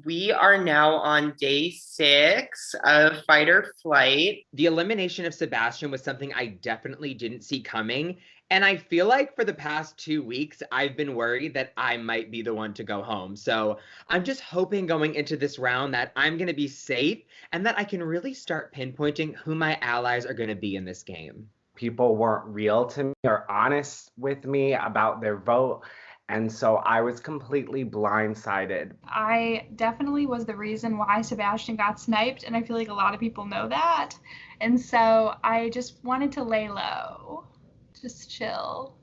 We are now on day 6 of Fight or Flight. The elimination of Sebastian was something I definitely didn't see coming. And I feel like for the past 2 weeks, I've been worried that I might be the one to go home. So I'm just hoping going into this round that I'm going to be safe and that I can really start pinpointing who my allies are going to be in this game. People weren't real to me or honest with me about their vote. And so I was completely blindsided. I definitely was the reason why Sebastian got sniped, and I feel like a lot of people know that. And so I just wanted to lay low, just chill.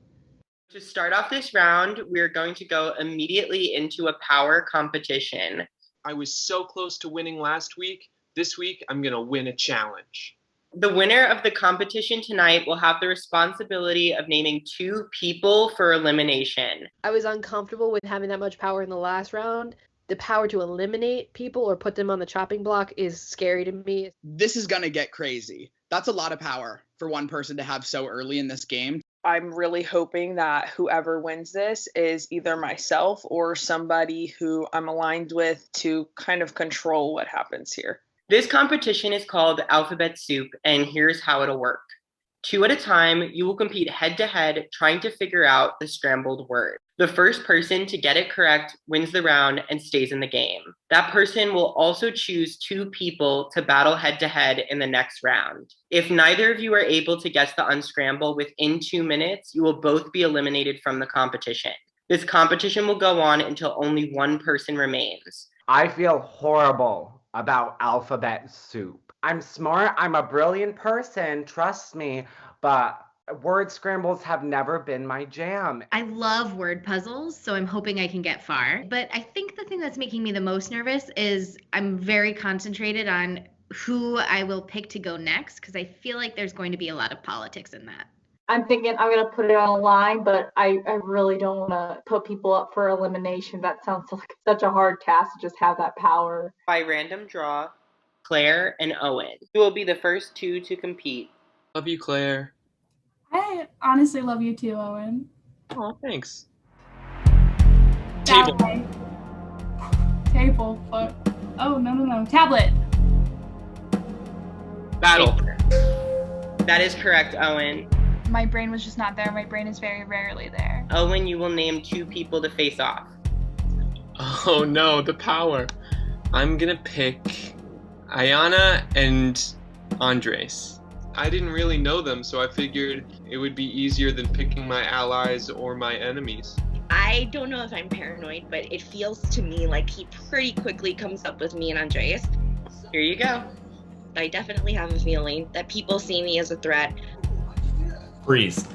To start off this round, we're going to go immediately into a power competition. I was so close to winning last week. This week, I'm going to win a challenge. The winner of the competition tonight will have the responsibility of naming 2 people for elimination. I was uncomfortable with having that much power in the last round. The power to eliminate people or put them on the chopping block is scary to me. This is going to get crazy. That's a lot of power for one person to have so early in this game. I'm really hoping that whoever wins this is either myself or somebody who I'm aligned with to kind of control what happens here. This competition is called Alphabet Soup, and here's how it'll work. 2 at a time, you will compete head-to-head trying to figure out the scrambled word. The first person to get it correct wins the round and stays in the game. That person will also choose 2 people to battle head-to-head in the next round. If neither of you are able to guess the unscramble within 2 minutes, you will both be eliminated from the competition. This competition will go on until only one person remains. I feel horrible about alphabet soup. I'm smart, I'm a brilliant person, trust me, but word scrambles have never been my jam. I love word puzzles, so I'm hoping I can get far. But I think the thing that's making me the most nervous is I'm very concentrated on who I will pick to go next, because I feel like there's going to be a lot of politics in that. I'm thinking I'm going to put it on a line, but I really don't want to put people up for elimination. That sounds like such a hard task to just have that power. By random draw, Claire and Owen. You will be the first 2 to compete. Love you, Claire. I honestly love you too, Owen. Oh, thanks. Table. Table. Table. Fuck. Oh, no. Tablet. Battle. That is correct, Owen. My brain was just not there. My brain is very rarely there. Owen, you will name 2 people to face off. Oh no, the power. I'm gonna pick Ayana and Andres. I didn't really know them, so I figured it would be easier than picking my allies or my enemies. I don't know if I'm paranoid, but it feels to me like he pretty quickly comes up with me and Andreas. Here you go. I definitely have a feeling that people see me as a threat. Freeze.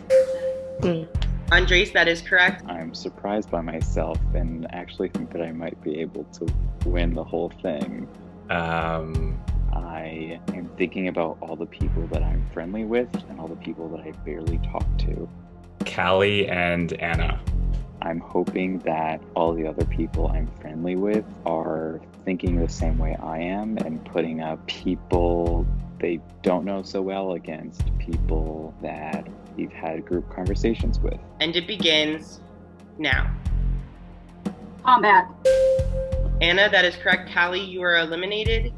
Andres, that is correct. I'm surprised by myself and actually think that I might be able to win the whole thing. I am thinking about all the people that I'm friendly with and all the people that I barely talk to. Callie and Anna. I'm hoping that all the other people I'm friendly with are thinking the same way I am and putting up people they don't know so well against people that we've had group conversations with. And it begins now. Combat. Anna, that is correct. Callie, you are eliminated.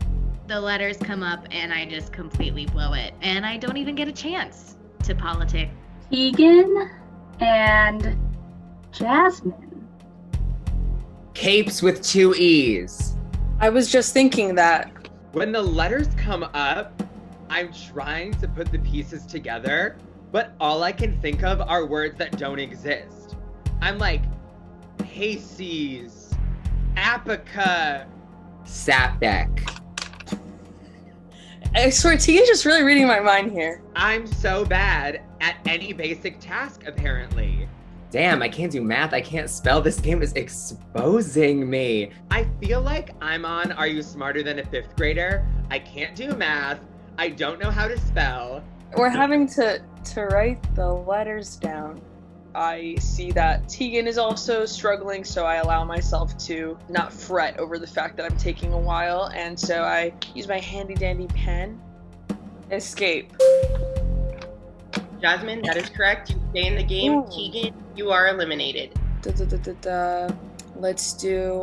The letters come up and I just completely blow it. And I don't even get a chance to politic. Tegan and Jasmine. Capes with 2 E's. I was just thinking that. When the letters come up, I'm trying to put the pieces together, but all I can think of are words that don't exist. I'm like, Pisces, Apica, Sapek. I swear, Tegan's just really reading my mind here. I'm so bad at any basic task, apparently. Damn, I can't do math, I can't spell. This game is exposing me. I feel like I'm on Are You Smarter Than a 5th Grader? I can't do math. I don't know how to spell. We're having to write the letters down. I see that Tegan is also struggling, so I allow myself to not fret over the fact that I'm taking a while, and so I use my handy-dandy pen. Escape. Jasmine, that is correct. You stay in the game. Ooh. Tegan, you are eliminated. Let's do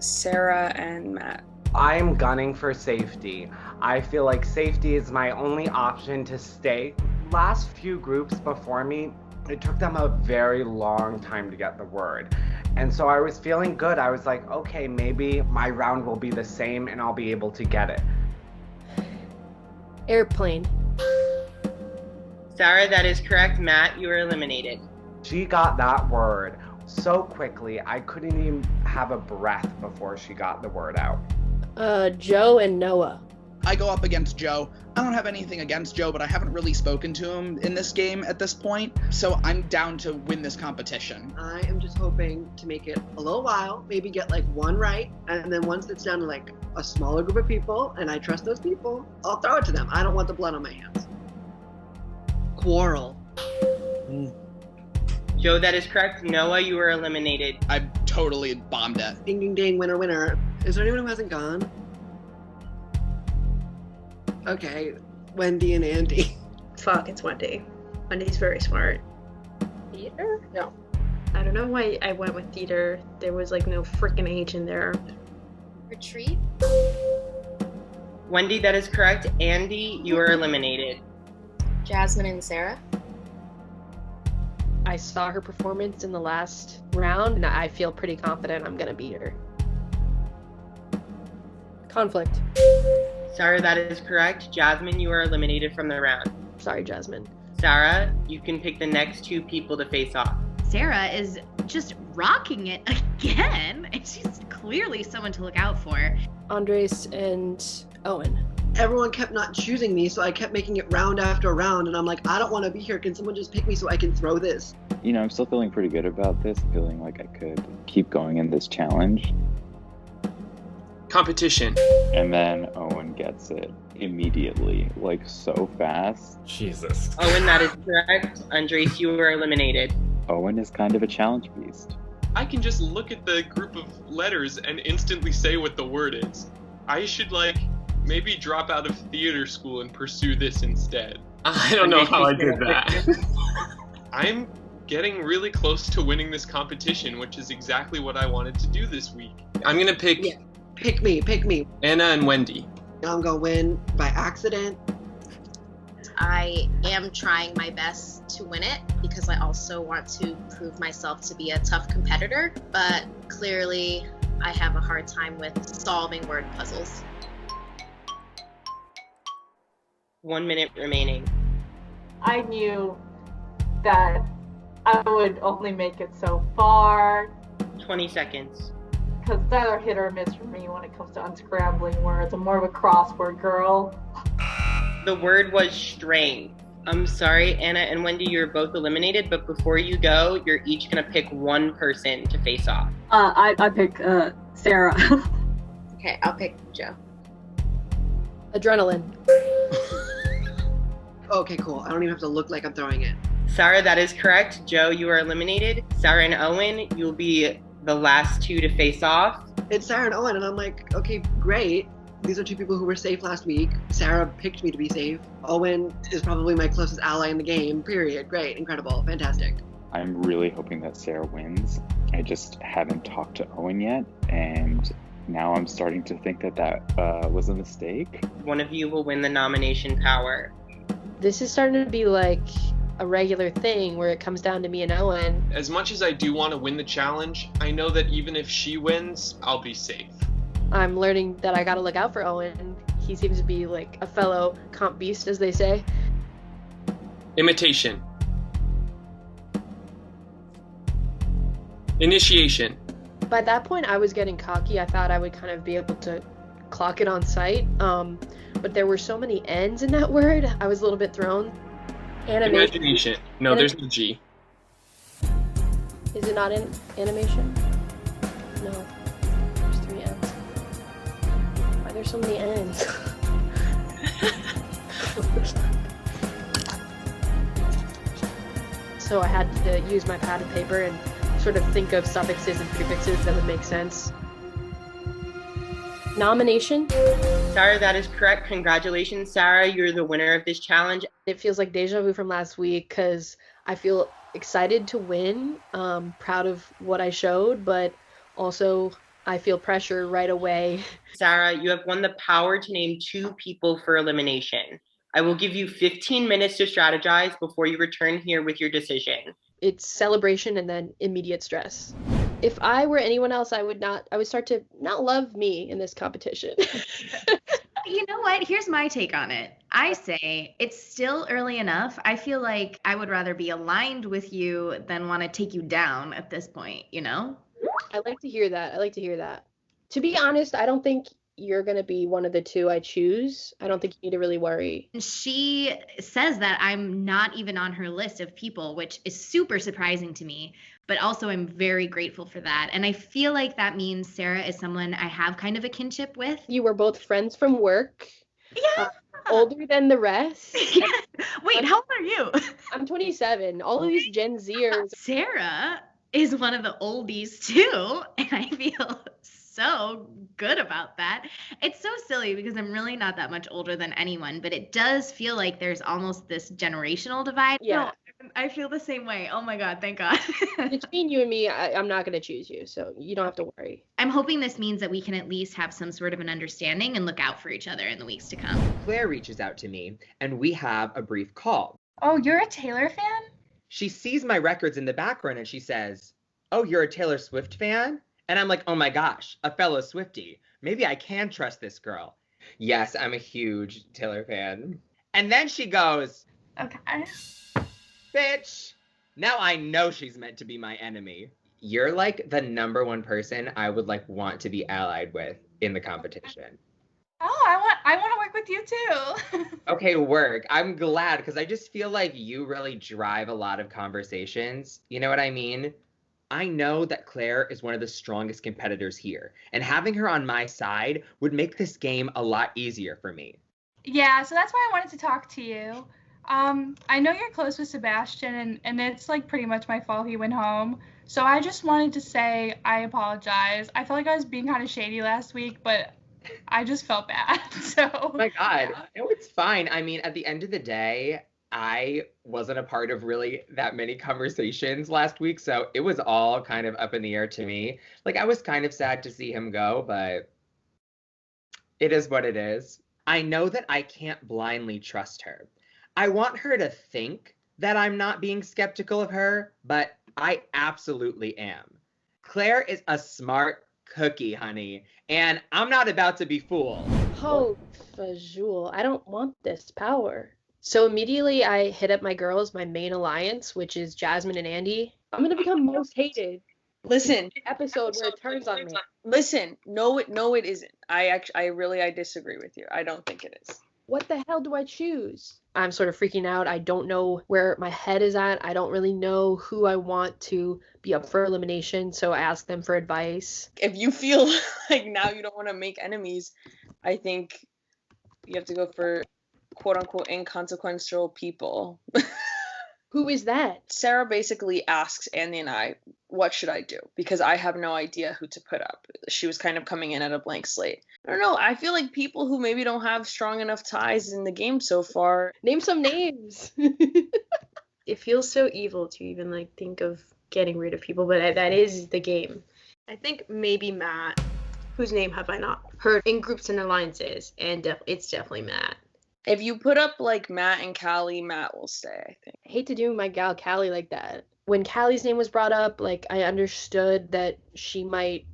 Sarah and Matt. I'm gunning for safety. I feel like safety is my only option to stay. Last few groups before me, it took them a very long time to get the word. And so I was feeling good. I was like, okay, maybe my round will be the same and I'll be able to get it. Airplane. Sarah, that is correct. Matt, you are eliminated. She got that word so quickly, I couldn't even have a breath before she got the word out. Joe and Noah. I go up against Joe. I don't have anything against Joe, but I haven't really spoken to him in this game at this point, so I'm down to win this competition. I am just hoping to make it a little while, maybe get like one right, and then once it's down to like a smaller group of people, and I trust those people, I'll throw it to them. I don't want the blood on my hands. Quarrel. Joe, that is correct. Noah, you are eliminated. I totally bombed it. Ding, ding, ding, winner, winner. Is there anyone who hasn't gone? Okay, Wendy and Andy. Fuck, it's Wendy. Wendy's very smart. Theater? No. I don't know why I went with theater. There was like no freaking H in there. Retreat? Wendy, that is correct. Andy, you are eliminated. Jasmine and Sarah? I saw her performance in the last round, and I feel pretty confident I'm gonna beat her. Conflict. Sarah, that is correct. Jasmine, you are eliminated from the round. Sorry, Jasmine. Sarah, you can pick the next two people to face off. Sarah is just rocking it again, and she's clearly someone to look out for. Andres and Owen. Everyone kept not choosing me, so I kept making it round after round, and I'm like, I don't want to be here. Can someone just pick me so I can throw this? You know, I'm still feeling pretty good about this, feeling like I could keep going in this challenge. Competition. And then Owen gets it immediately, like so fast. Jesus. Owen, that is correct. Andres, you are eliminated. Owen is kind of a challenge beast. I can just look at the group of letters and instantly say what the word is. I should, maybe drop out of theater school and pursue this instead. I don't know how I did that. I'm getting really close to winning this competition, which is exactly what I wanted to do this week. I'm gonna pick... Yeah. Pick me. Anna and Wendy. I'm gonna win by accident. I am trying my best to win it because I also want to prove myself to be a tough competitor, but clearly I have a hard time with solving word puzzles. 1 minute remaining. I knew that I would only make it so far. 20 seconds. Because those are hit or miss for me when it comes to unscrambling words. I'm more of a crossword girl. The word was strength. I'm sorry, Anna and Wendy, you're both eliminated, but before you go, you're each gonna pick one person to face off. I pick Sarah. Okay, I'll pick Joe. Adrenaline. Okay, cool. I don't even have to look like I'm throwing it. Sarah, that is correct. Joe, you are eliminated. Sarah and Owen, you'll be the last two to face off. It's Sarah and Owen, and I'm like, okay, great. These are two people who were safe last week. Sarah picked me to be safe. Owen is probably my closest ally in the game, period. Great, incredible, fantastic. I'm really hoping that Sarah wins. I just haven't talked to Owen yet, and now I'm starting to think that was a mistake. One of you will win the nomination power. This is starting to be like a regular thing where it comes down to me and Owen. As much as I do want to win the challenge, I know that even if she wins, I'll be safe. I'm learning that I gotta look out for Owen. He seems to be like a fellow comp beast, as they say. Imitation. Initiation. By that point, I was getting cocky. I thought I would kind of be able to clock it on sight. But there were so many N's in that word, I was a little bit thrown. Imagination. No, there's no G. Is it not in animation? No. There's 3 N's. Why are there so many N's? So I had to use my pad and paper and sort of think of suffixes and prefixes that would make sense. Nomination? Sarah, that is correct. Congratulations, Sarah. You're the winner of this challenge. It feels like deja vu from last week because I feel excited to win, proud of what I showed, but also I feel pressure right away. Sarah, you have won the power to name 2 people for elimination. I will give you 15 minutes to strategize before you return here with your decision. It's celebration and then immediate stress. If I were anyone else, I would start to not love me in this competition. You know what? Here's my take on it. I say it's still early enough. I feel like I would rather be aligned with you than want to take you down at this point, you know? I like to hear that. To be honest, I don't think you're going to be one of the 2 I choose. I don't think you need to really worry. She says that I'm not even on her list of people, which is super surprising to me, but also I'm very grateful for that. And I feel like that means Sarah is someone I have kind of a kinship with. You were both friends from work. Yeah. Older than the rest. Wait, how old are you? I'm 27. All of these Gen Zers. Sarah is one of the oldies too, and I feel so good about that. It's so silly because I'm really not that much older than anyone, but it does feel like there's almost this generational divide. Yeah. No, I feel the same way. Oh my God, thank God. Between you and me, I'm not going to choose you, so you don't have to worry. I'm hoping this means that we can at least have some sort of an understanding and look out for each other in the weeks to come. Claire reaches out to me, and we have a brief call. Oh, you're a Taylor fan? She sees my records in the background and she says, "Oh, you're a Taylor Swift fan?" And I'm like, oh my gosh, a fellow Swiftie. Maybe I can trust this girl. Yes, I'm a huge Taylor fan. And then she goes, Okay. bitch, now I know she's meant to be my enemy. You're like the #1 person I would like want to be allied with in the competition. Oh, I want to work with you too. Okay, work. I'm glad because I just feel like you really drive a lot of conversations. You know what I mean? I know that Claire is one of the strongest competitors here, and having her on my side would make this game a lot easier for me. Yeah, so that's why I wanted to talk to you. I know you're close with Sebastian, and it's like pretty much my fault he went home. So I just wanted to say I apologize. I felt like I was being kind of shady last week, but I just felt bad. So. Oh my God. No, it's fine. I mean, at the end of the day, I wasn't a part of really that many conversations last week, so it was all kind of up in the air to me. Like, I was kind of sad to see him go, but it is what it is. I know that I can't blindly trust her. I want her to think that I'm not being skeptical of her, but I absolutely am. Claire is a smart cookie, honey, and I'm not about to be fooled. Oh, Fajul, I don't want this power. So immediately I hit up my girls, my main alliance, which is Jasmine and Andy. I'm going to become most hated. Listen. Episode where it turns on me. Listen, no, it isn't. I disagree with you. I don't think it is. What the hell do I choose? I'm sort of freaking out. I don't know where my head is at. I don't really know who I want to be up for elimination, so I ask them for advice. If you feel like now you don't want to make enemies, I think you have to go for quote-unquote inconsequential people. Who is that? Sarah basically asks Andy and I, what should I do? Because I have no idea who to put up. She was kind of coming in at a blank slate. I don't know. I feel like people who maybe don't have strong enough ties in the game so far. Name some names. It feels so evil to even like think of getting rid of people, but that is the game. I think maybe Matt, whose name have I not heard in groups and alliances, and it's definitely Matt. If you put up like Matt and Callie, Matt will stay, I think. I hate to do my gal Callie like that. When Callie's name was brought up, like I understood that she might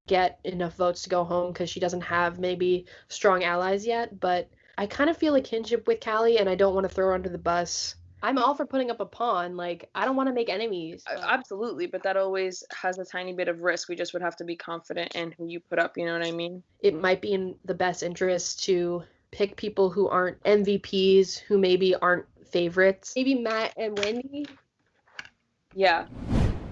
get enough votes to go home because she doesn't have maybe strong allies yet, but I kind of feel a kinship with Callie and I don't want to throw her under the bus. I'm all for putting up a pawn. Like, I don't want to make enemies. Absolutely, but that always has a tiny bit of risk. We just would have to be confident in who you put up, you know what I mean? It might be in the best interest to pick people who aren't MVPs, who maybe aren't favorites. Maybe Matt and Wendy. Yeah.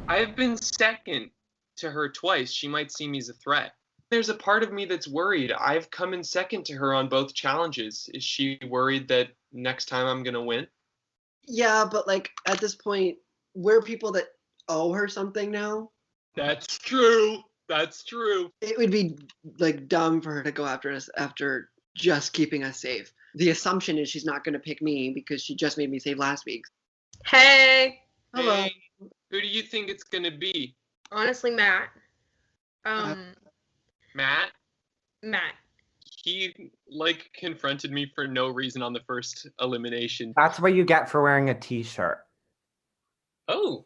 I've been second to her twice. She might see me as a threat. There's a part of me that's worried. I've come in second to her on both challenges. Is she worried that next time I'm going to win? Yeah, but like at this point, we're people that owe her something now. That's true. That's true. It would be like dumb for her to go after us after just keeping us safe. The assumption is she's not going to pick me because she just made me safe last week. Hey! Hello. Hey, who do you think it's going to be? Honestly, Matt. Matt, Matt. he like confronted me for no reason on the first elimination. That's what you get for wearing a t-shirt. Oh.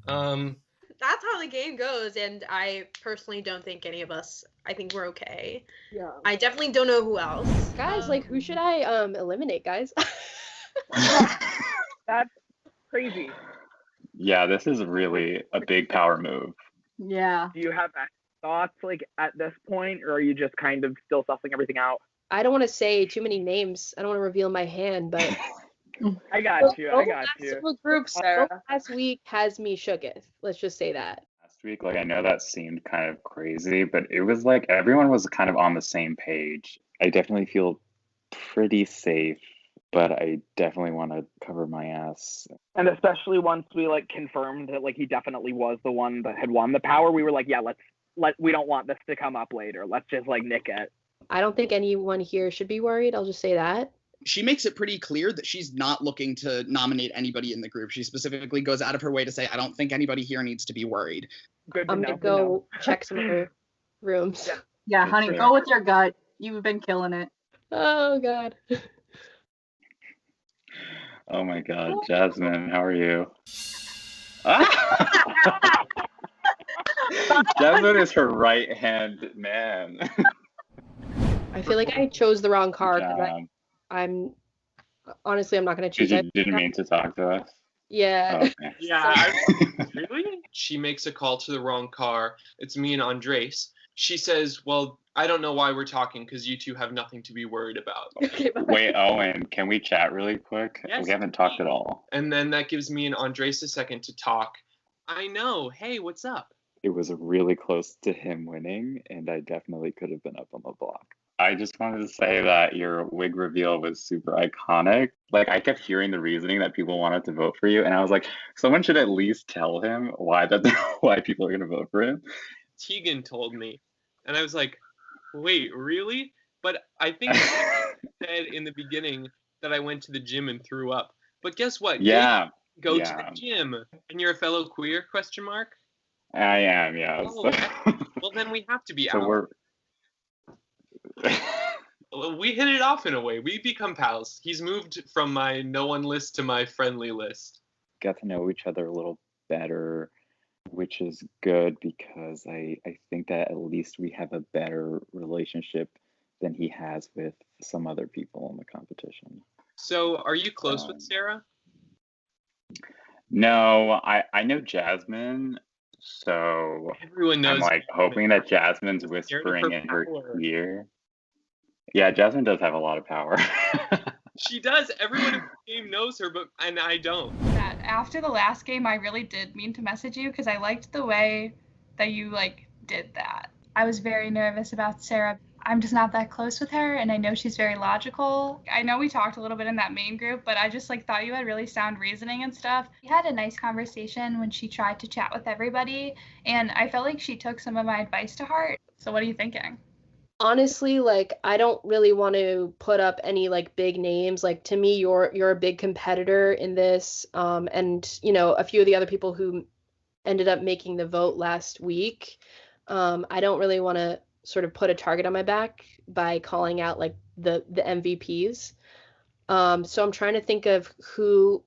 That's how the game goes, and I personally don't think any of us, I think we're okay. Yeah. I definitely don't know who else. Guys, like, who should I eliminate, guys? That's crazy. Yeah, this is really a big power move. Yeah. Do you have thoughts like at this point, or are you just kind of still sussing everything out? I don't want to say too many names. I don't want to reveal my hand, but I got you. I got you. Group, Sarah. last week has me shooketh. Let's just say that. Last week, like I know that seemed kind of crazy, but it was like everyone was kind of on the same page. I definitely feel pretty safe, but I definitely want to cover my ass. And especially once we like confirmed that like he definitely was the one that had won the power, we were like, yeah, we don't want this to come up later. Let's just like nick it. I don't think anyone here should be worried. I'll just say that. She makes it pretty clear that she's not looking to nominate anybody in the group. She specifically goes out of her way to say, I don't think anybody here needs to be worried. Good to I'm know. gonna go check some other rooms. Yeah, honey, Good. go with your gut. You've been killing it. Oh god. Oh my God, Jasmine, how are you? Ah! Jasmine is her right-hand man. I feel like I chose the wrong card Good because job. I'm honestly I'm not gonna choose You it. didn't mean to talk to us? Yeah. Oh, okay. Yeah. Really? She makes a call to the wrong car. It's me and Andres. She says, well, I don't know why we're talking because you two have nothing to be worried about. Okay, bye. Wait, Owen, can we chat really quick? Yes. We haven't talked at all. And then that gives me and Andres a second to talk. I know. Hey, what's up? It was really close to him winning, and I definitely could have been up on the block. I just wanted to say that your wig reveal was super iconic. Like, I kept hearing the reasoning that people wanted to vote for you, and I was like, someone should at least tell him why people are going to vote for him. Tegan told me. And I was like, wait, really? But I think I said in the beginning that I went to the gym and threw up. But guess what? Yeah. Go to yeah. the gym. And you're a fellow queer, question mark? I am, yes. Oh, well, then we have to be So out. we're... Well, we hit it off in a way. We become pals. He's moved from my no one list to my friendly list. Got to know each other a little better, which is good because I think that at least we have a better relationship than he has with some other people in the competition. So, are you close with Sarah? No, I know Jasmine, so Everyone knows. I'm like hoping that Jasmine's whispering in her ear. Yeah, Jasmine does have a lot of power. She does. Everyone in the game knows her, and I don't. That after the last game, I really did mean to message you because I liked the way that you did that. I was very nervous about Sarah. I'm just not that close with her, and I know she's very logical. I know we talked a little bit in that main group, but I just thought you had really sound reasoning and stuff. We had a nice conversation when she tried to chat with everybody, and I felt like she took some of my advice to heart. So what are you thinking? Honestly, I don't really want to put up any big names. To me, you're a big competitor in this, and a few of the other people who ended up making the vote last week. I don't really want to sort of put a target on my back by calling out the MVPs. So I'm trying to think of who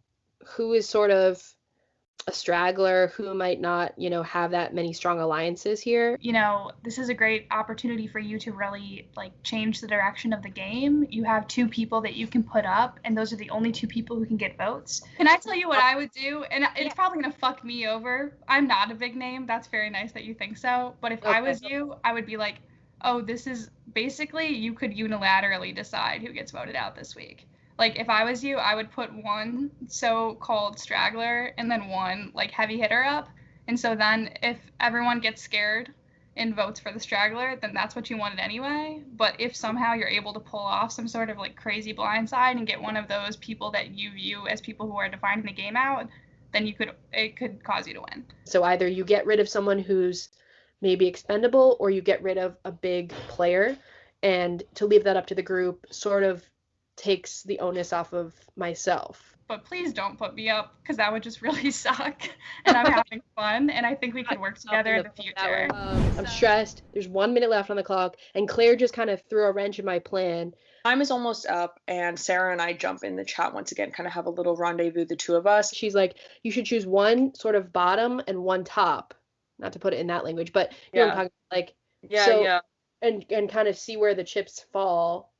is sort of a straggler, who might not, have that many strong alliances here. This is a great opportunity for you to really change the direction of the game. You have two people that you can put up, and those are the only two people who can get votes. Can I tell you what I would do? And it's probably gonna fuck me over. I'm not a big name. That's very nice that you think so. But if I was you, I would be like, oh, this is basically, you could unilaterally decide who gets voted out this week. If I was you, I would put one so-called straggler and then one heavy hitter up. And so then if everyone gets scared and votes for the straggler, then that's what you wanted anyway. But if somehow you're able to pull off some sort of crazy blindside and get one of those people that you view as people who are defining the game out, then it could cause you to win. So either you get rid of someone who's maybe expendable, or you get rid of a big player, and to leave that up to the group sort of takes the onus off of myself. but please don't put me up because that would just really suck. And I'm having fun, and I think we could work together in the future. I'm stressed. There's 1 minute left on the clock, and Claire just kind of threw a wrench in my plan. Time is almost up, and Sarah and I jump in the chat once again, kind of have a little rendezvous, the two of us. She's like, you should choose one sort of bottom and one top. Not to put it in that language, but you know what I'm talking about? Like, Yeah. And kind of see where the chips fall.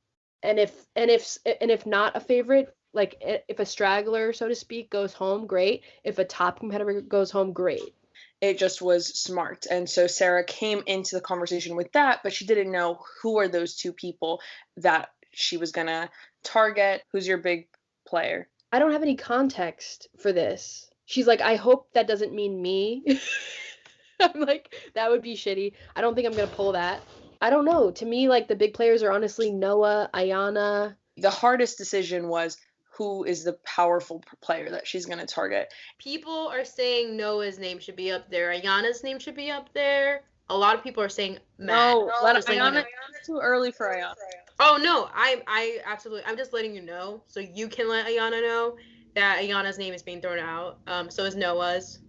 And if not a favorite, like if a straggler, so to speak, goes home, great. If a top competitor goes home, great. It just was smart. And so Sarah came into the conversation with that, but she didn't know who are those two people that she was going to target. Who's your big player? I don't have any context for this. She's like, I hope that doesn't mean me. I'm like, that would be shitty. I don't think I'm going to pull that. I don't know. To me, like, the big players are honestly Noah, Ayana. The hardest decision was who is the powerful player that she's going to target. People are saying Noah's name should be up there. Ayana's name should be up there. A lot of people are saying Matt. No, Ayana, it's too early for Ayana. Oh, no. I absolutely. I'm just letting you know. So you can let Ayana know that Ayana's name is being thrown out. So is Noah's.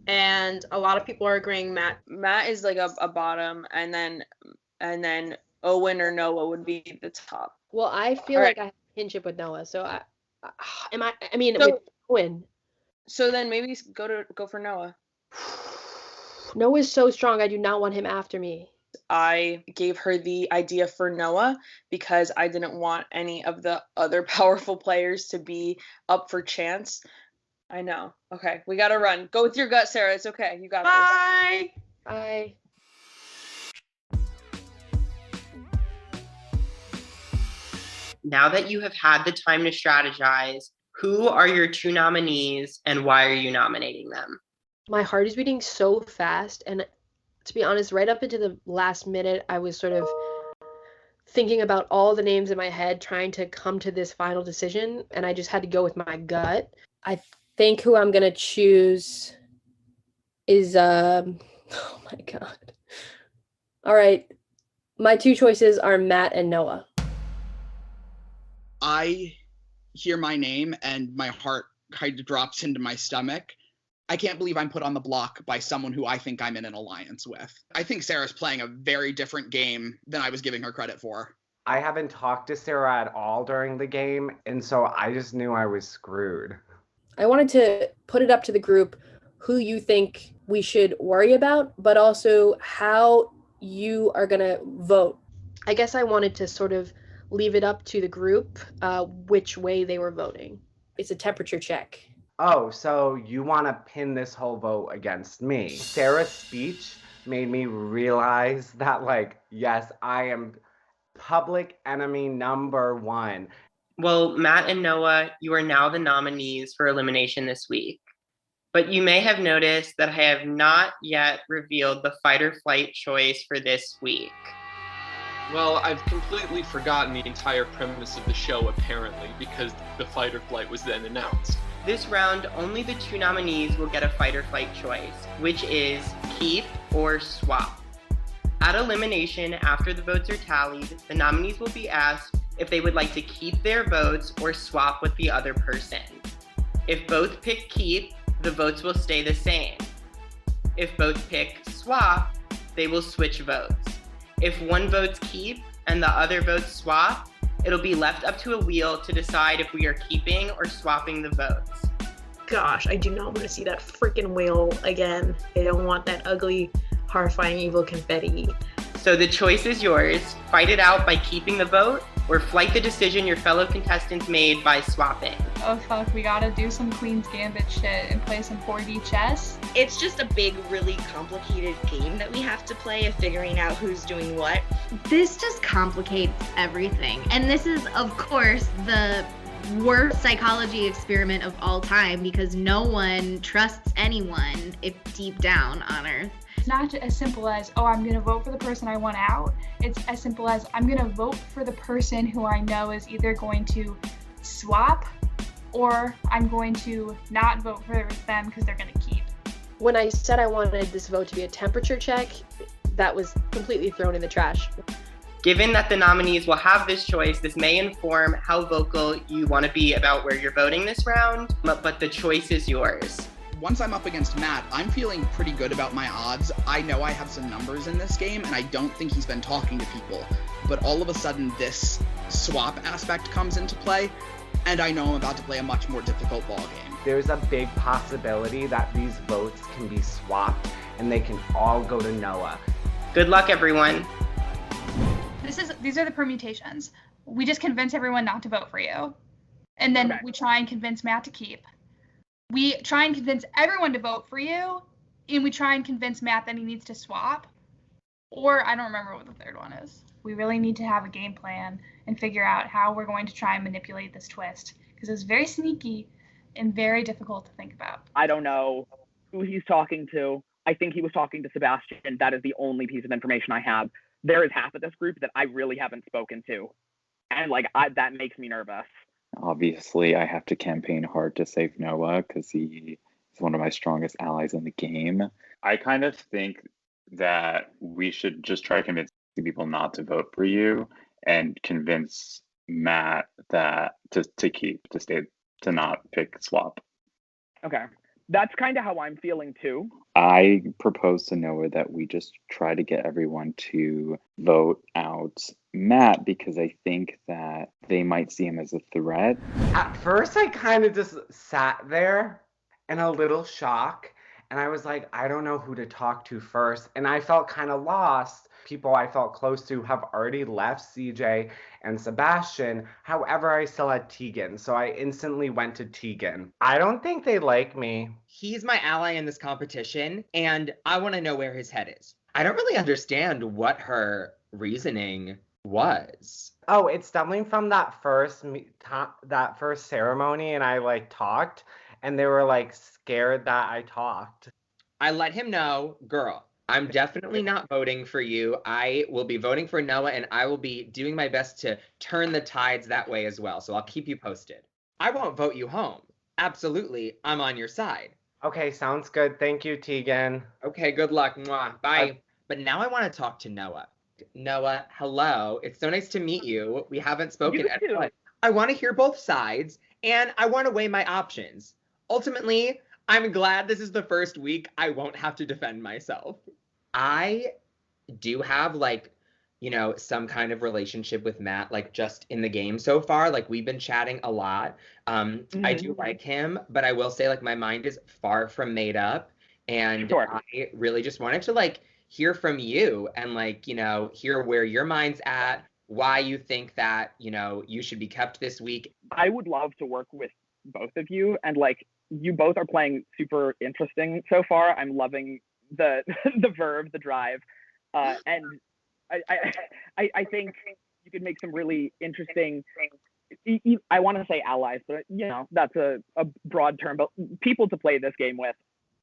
And a lot of people are agreeing Matt. Matt is like a bottom, and then Owen or Noah would be the top. Well, I feel like I have a kinship with Noah, so with Owen. So then maybe go for Noah. Noah's so strong. I do not want him after me. I gave her the idea for Noah because I didn't want any of the other powerful players to be up for chance. I know. Okay, we gotta run. Go with your gut, Sarah. It's okay. You got this. Bye. Now that you have had the time to strategize, who are your two nominees and why are you nominating them? My heart is beating so fast, and to be honest, right up into the last minute, I was sort of thinking about all the names in my head, trying to come to this final decision, and I just had to go with my gut. I think who I'm gonna choose is oh my god. All right, my two choices are Matt and Noah. I hear my name and my heart kind of drops into my stomach. I can't believe I'm put on the block by someone who I think I'm in an alliance with. I think Sarah's playing a very different game than I was giving her credit for. I haven't talked to Sarah at all during the game, and so I just knew I was screwed. I wanted to put it up to the group who you think we should worry about, but also how you are going to vote. I guess I wanted to sort of leave it up to the group which way they were voting. It's a temperature check. Oh, so you want to pin this whole vote against me. Sarah's speech made me realize that, like, yes, I am public enemy number one. Well, Matt and Noah, you are now the nominees for elimination this week. But you may have noticed that I have not yet revealed the fight or flight choice for this week. Well, I've completely forgotten the entire premise of the show, apparently, because the fight or flight was then announced. This round, only the two nominees will get a fight or flight choice, which is keep or swap. At elimination, after the votes are tallied, the nominees will be asked if they would like to keep their votes or swap with the other person. If both pick keep, the votes will stay the same. If both pick swap, they will switch votes. If one votes keep and the other votes swap, it'll be left up to a wheel to decide if we are keeping or swapping the votes. Gosh, I do not want to see that freaking wheel again. I don't want that ugly, horrifying, evil confetti. So the choice is yours. Fight it out by keeping the vote, or fight the decision your fellow contestants made by swapping. Oh fuck, we gotta do some Queen's Gambit shit and play some 4D chess. It's just a big, really complicated game that we have to play of figuring out who's doing what. This just complicates everything. And this is, of course, the worst psychology experiment of all time because no one trusts anyone if deep down on Earth. It's not as simple as, oh, I'm going to vote for the person I want out. It's as simple as, I'm going to vote for the person who I know is either going to swap or I'm going to not vote for them because they're going to keep. When I said I wanted this vote to be a temperature check, that was completely thrown in the trash. Given that the nominees will have this choice, this may inform how vocal you want to be about where you're voting this round, but the choice is yours. Once I'm up against Matt, I'm feeling pretty good about my odds. I know I have some numbers in this game, and I don't think he's been talking to people. But all of a sudden, this swap aspect comes into play, and I know I'm about to play a much more difficult ballgame. There's a big possibility that these votes can be swapped, and they can all go to Noah. Good luck, everyone. These are the permutations. We just convince everyone not to vote for you. And then we try and convince Matt to keep. We try and convince everyone to vote for you, and we try and convince Matt that he needs to swap. Or I don't remember what the third one is. We really need to have a game plan and figure out how we're going to try and manipulate this twist, because it's very sneaky and very difficult to think about. I don't know who he's talking to. I think he was talking to Sebastian. That is the only piece of information I have. There is half of this group that I really haven't spoken to. And that makes me nervous. Obviously, I have to campaign hard to save Noah because he is one of my strongest allies in the game. I kind of think that we should just try to convince people not to vote for you and convince Matt that to keep, to stay, to not pick swap. Okay. That's kind of how I'm feeling too. I propose to Noah that we just try to get everyone to vote out Matt because I think that they might see him as a threat. At first, I kind of just sat there in a little shock, and I was like, I don't know who to talk to first, and I felt kind of lost. People I felt close to have already left CJ and Sebastian. However, I still had Tegan, so I instantly went to Tegan. I don't think they like me. He's my ally in this competition, and I want to know where his head is. I don't really understand what her reasoning was. Oh, it's definitely from that first ceremony, and I talked, and they were scared that I talked. I let him know, girl, I'm definitely not voting for you. I will be voting for Noah, and I will be doing my best to turn the tides that way as well. So I'll keep you posted. I won't vote you home. Absolutely, I'm on your side. Okay, sounds good. Thank you, Tegan. Okay, good luck. Mwah. Bye. But now I want to talk to Noah. Noah, hello. It's so nice to meet you. We haven't spoken at all. I want to hear both sides, and I want to weigh my options. Ultimately, I'm glad this is the first week I won't have to defend myself. I do have some kind of relationship with Matt, just in the game so far. We've been chatting a lot. I do like him, but I will say my mind is far from made up. And sure. I really just wanted to hear from you and hear where your mind's at, why you think that, you should be kept this week. I would love to work with both of you, and you both are playing super interesting so far. I'm loving the verve, the drive, and I think you could make some really interesting. I want to say allies, but that's a broad term. But people to play this game with.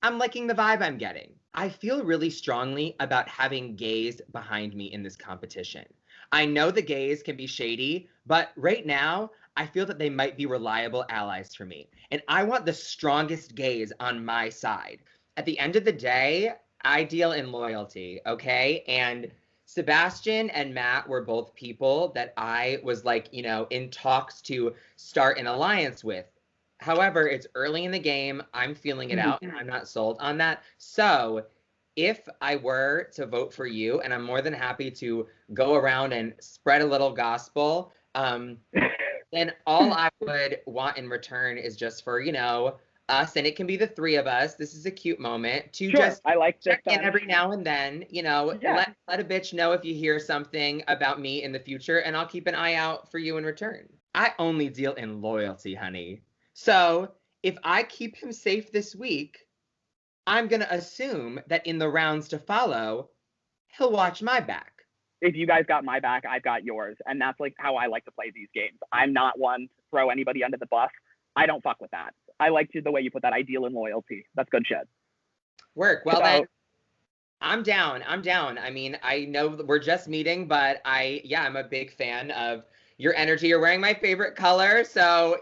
I'm liking the vibe I'm getting. I feel really strongly about having gays behind me in this competition. I know the gays can be shady, but right now, I feel that they might be reliable allies for me. And I want the strongest gays on my side. At the end of the day, I deal in loyalty, okay? And Sebastian and Matt were both people that I was in talks to start an alliance with. However, it's early in the game. I'm feeling it out, and I'm not sold on that. So if I were to vote for you, and I'm more than happy to go around and spread a little gospel, then all I would want in return is just for, us, and it can be the three of us. This is a cute moment to just check in every now and then, let a bitch know if you hear something about me in the future, and I'll keep an eye out for you in return. I only deal in loyalty, honey. So if I keep him safe this week, I'm going to assume that in the rounds to follow, he'll watch my back. If you guys got my back, I've got yours. And that's how I like to play these games. I'm not one to throw anybody under the bus. I don't fuck with that. I like the way you put that. I deal in loyalty. That's good shit. Work. Well, then, I'm down. I mean, I know we're just meeting, but I'm a big fan of your energy. You're wearing my favorite color. So,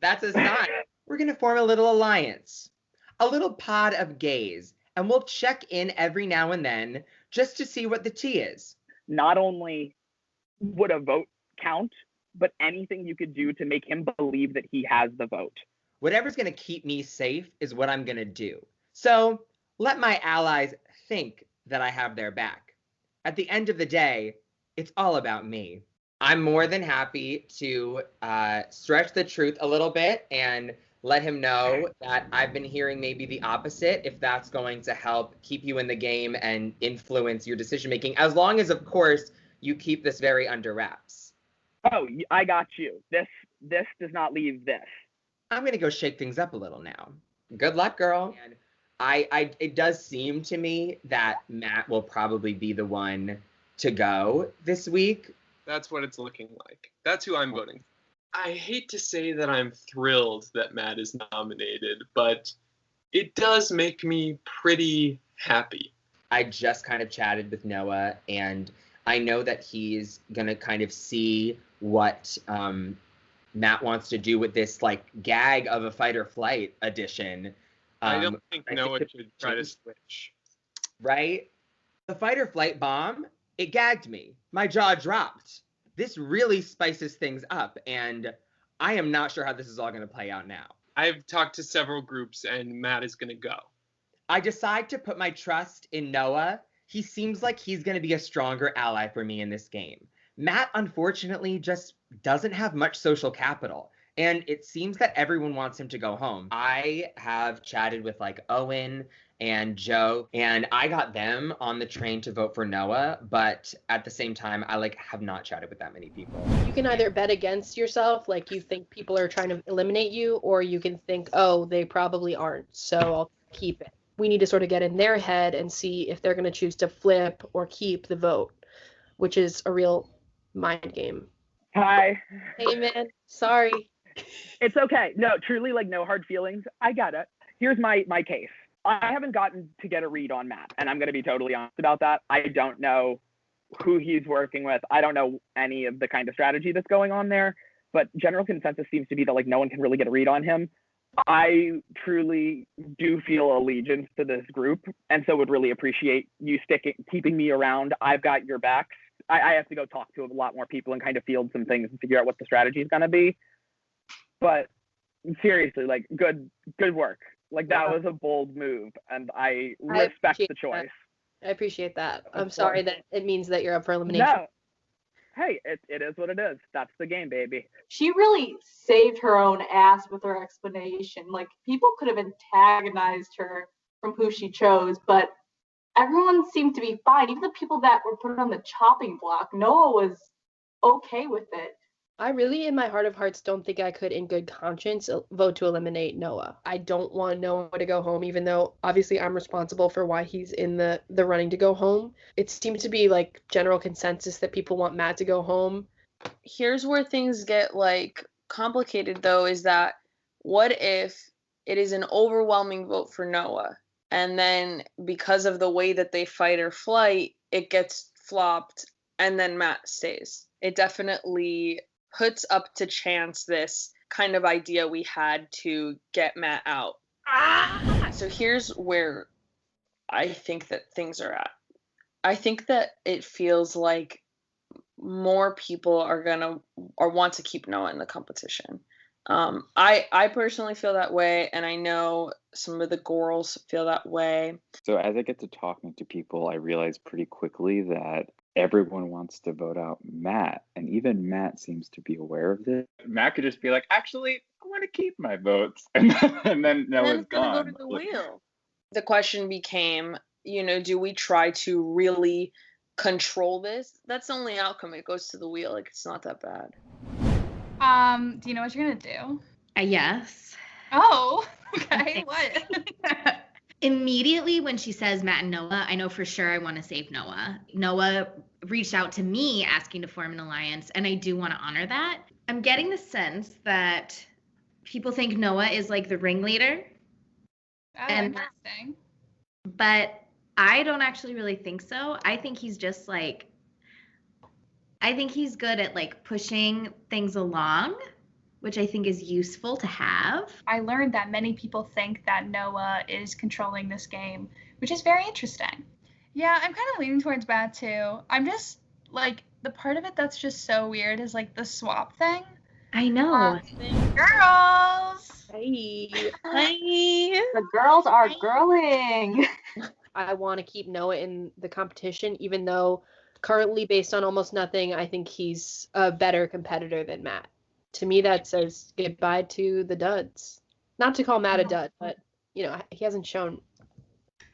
that's a sign. We're going to form a little alliance, a little pod of gays, and we'll check in every now and then just to see what the tea is. Not only would a vote count, but anything you could do to make him believe that he has the vote. Whatever's going to keep me safe is what I'm going to do. So let my allies think that I have their back. At the end of the day, it's all about me. I'm more than happy to stretch the truth a little bit and let him know that I've been hearing maybe the opposite, if that's going to help keep you in the game and influence your decision making, as long as, of course, you keep this very under wraps. Oh, I got you. This does not leave this. I'm going to go shake things up a little now. Good luck, girl. And it does seem to me that Matt will probably be the one to go this week. That's what it's looking like. That's who I'm voting for. I hate to say that I'm thrilled that Matt is nominated, but it does make me pretty happy. I just kind of chatted with Noah, and I know that he's going to kind of see what Matt wants to do with this like gag of a fight or flight edition. I don't think Noah should try to switch. Right? The fight or flight bomb, it gagged me. My jaw dropped. This really spices things up, and I am not sure how this is all going to play out now. I've talked to several groups, and Matt is going to go. I decide to put my trust in Noah. He seems like he's going to be a stronger ally for me in this game. Matt, unfortunately, just doesn't have much social capital, and it seems that everyone wants him to go home. I have chatted with like Owen and Joe, and I got them on the train to vote for Noah, but at the same time, I like have not chatted with that many people. You can either bet against yourself, like you think people are trying to eliminate you, or you can think, oh, they probably aren't, so I'll keep it. We need to sort of get in their head and see if they're going to choose to flip or keep the vote, which is a real mind game. Hi. Hey, man. Sorry. It's okay. No, truly, like, no hard feelings. I get it. Here's my case. I haven't gotten to get a read on Matt, and I'm going to be totally honest about that. I don't know who he's working with. I don't know any of the kind of strategy that's going on there, but general consensus seems to be that, like, no one can really get a read on him. I truly do feel allegiance to this group, and so would really appreciate you keeping me around. I've got your backs. I have to go talk to a lot more people and kind of field some things and figure out what the strategy is going to be. But seriously, like, good work. Like, that was a bold move, and I respect the choice. I appreciate that. I'm sorry that it means that you're up for elimination. No. Hey, it is what it is. That's the game, baby. She really saved her own ass with her explanation. Like, people could have antagonized her from who she chose, but everyone seemed to be fine. Even the people that were put on the chopping block, Noah was okay with it. I really, in my heart of hearts, don't think I could, in good conscience, vote to eliminate Noah. I don't want Noah to go home, even though obviously I'm responsible for why he's in the running to go home. It seems to be like general consensus that people want Matt to go home. Here's where things get like complicated, though, is that what if it is an overwhelming vote for Noah, and then because of the way that they fight or flight, it gets flopped, and then Matt stays? It definitely puts up to chance this kind of idea we had to get Matt out. So here's where I think that things are at. I think that it feels like more people are gonna or want to keep Noah in the competition. I personally feel that way, and I know some of the girls feel that way. So as I get to talking to people, I realize pretty quickly that everyone wants to vote out Matt, and even Matt seems to be aware of this. Matt could just be like, actually, I want to keep my votes, and then Noah's gone. Go to the wheel. The question became, do we try to really control this? That's the only outcome. It goes to the wheel. Like, it's not that bad. Do you know what you're gonna do? Yes. Oh, okay. What? Immediately when she says Matt and Noah, I know for sure I want to save Noah. Noah reached out to me asking to form an alliance, and I do want to honor that. I'm getting the sense that people think Noah is like the ringleader. Oh, interesting. But I don't actually really think so. I think he's just like, I think he's good at like pushing things along, which I think is useful to have. I learned that many people think that Noah is controlling this game, which is very interesting. Yeah, I'm kind of leaning towards Matt too. I'm just like, the part of it that's just so weird is like the swap thing. I know. Girls! Hey. Hi. The girls are girling. I want to keep Noah in the competition, even though currently, based on almost nothing, I think he's a better competitor than Matt. To me, that says goodbye to the duds. Not to call Matt a dud, but, he hasn't shown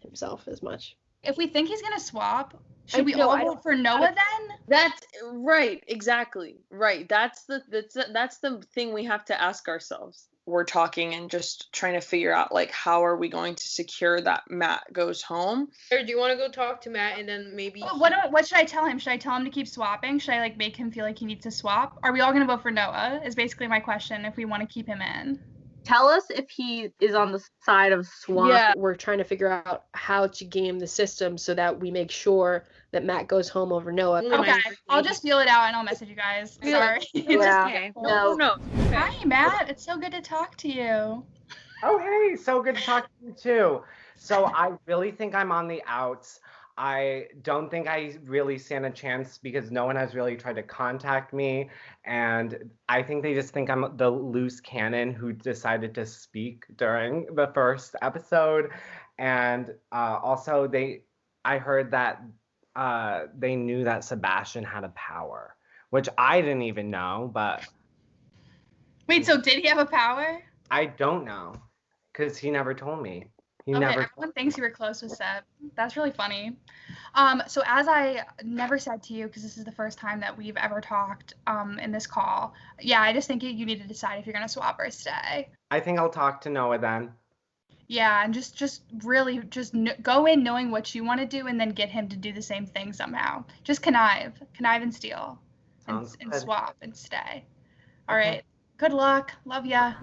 himself as much. If we think he's gonna swap, should we all vote for Noah then? That's right, exactly. Right. That's the thing we have to ask ourselves. We're talking and just trying to figure out like how are we going to secure that Matt goes home. Or do you want to go talk to Matt and then maybe What should I tell him? Should I tell him to keep swapping? Should I like make him feel like he needs to swap? Are we all gonna vote for Noah? Is basically my question if we want to keep him in. Tell us if he is on the side of swap. Yeah, we're trying to figure out how to game the system so that we make sure that Matt goes home over Noah. Okay, I'll just feel it out and I'll message you guys. Sorry. Yeah. No. Hi, Matt. It's so good to talk to you. Oh, hey, so good to talk to you too. So I really think I'm on the outs. I don't think I really stand a chance because no one has really tried to contact me. And I think they just think I'm the loose cannon who decided to speak during the first episode. And also I heard that they knew that Sebastian had a power, which I didn't even know, but. Wait, so did he have a power? I don't know, because he never told me. Everyone thinks you were close with Seb. That's really funny. So as I never said to you, because this is the first time that we've ever talked in this call, yeah, I just think you need to decide if you're going to swap or stay. I think I'll talk to Noah then. Yeah, and just really go in knowing what you want to do and then get him to do the same thing somehow. Just connive and steal and swap and stay. All right. Good luck. Love ya.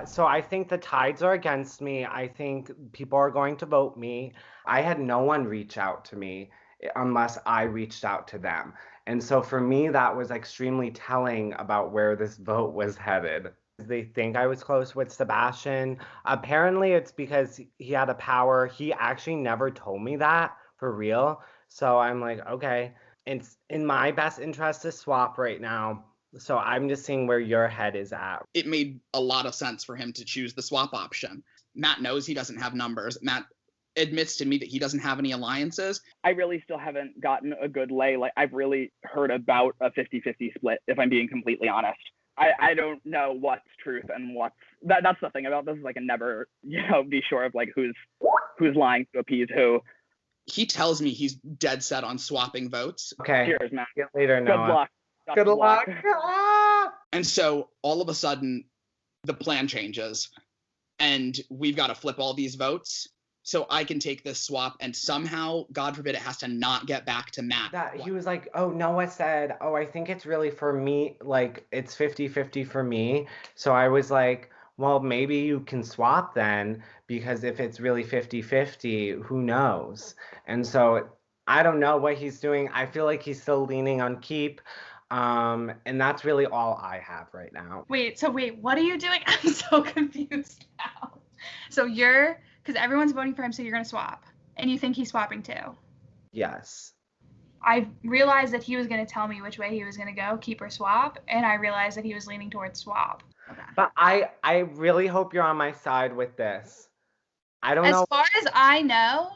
So I think the tides are against me. I think people are going to vote me. I had no one reach out to me unless I reached out to them. And so for me, that was extremely telling about where this vote was headed. They think I was close with Sebastian. Apparently it's because he had a power. He actually never told me that for real. So I'm like, okay, it's in my best interest to swap right now. So I'm just seeing where your head is at. It made a lot of sense for him to choose the swap option. Matt knows he doesn't have numbers. Matt admits to me that he doesn't have any alliances. I really still haven't gotten a good lay. Like, I've really heard about a 50-50 split, if I'm being completely honest. I don't know what's truth and what's that's the thing about this is I can never, be sure of like who's lying to appease who. He tells me he's dead set on swapping votes. Okay. Cheers, Matt. See you later, Noah. Good luck. Good luck. And so all of a sudden, the plan changes, and we've got to flip all these votes so I can take this swap, and somehow, God forbid, it has to not get back to Matt. He was like, oh, Noah said, oh, I think it's really for me, like, it's 50-50 for me. So I was like, well, maybe you can swap then, because if it's really 50-50, who knows? And so I don't know what he's doing. I feel like he's still leaning on keep. And that's really all I have right now. Wait, what are you doing? I'm so confused now. So because everyone's voting for him, so you're going to swap. And you think he's swapping too? Yes. I realized that he was going to tell me which way he was going to go, keep or swap, and I realized that he was leaning towards swap. Okay. But I really hope you're on my side with this. I don't know. As far as I know,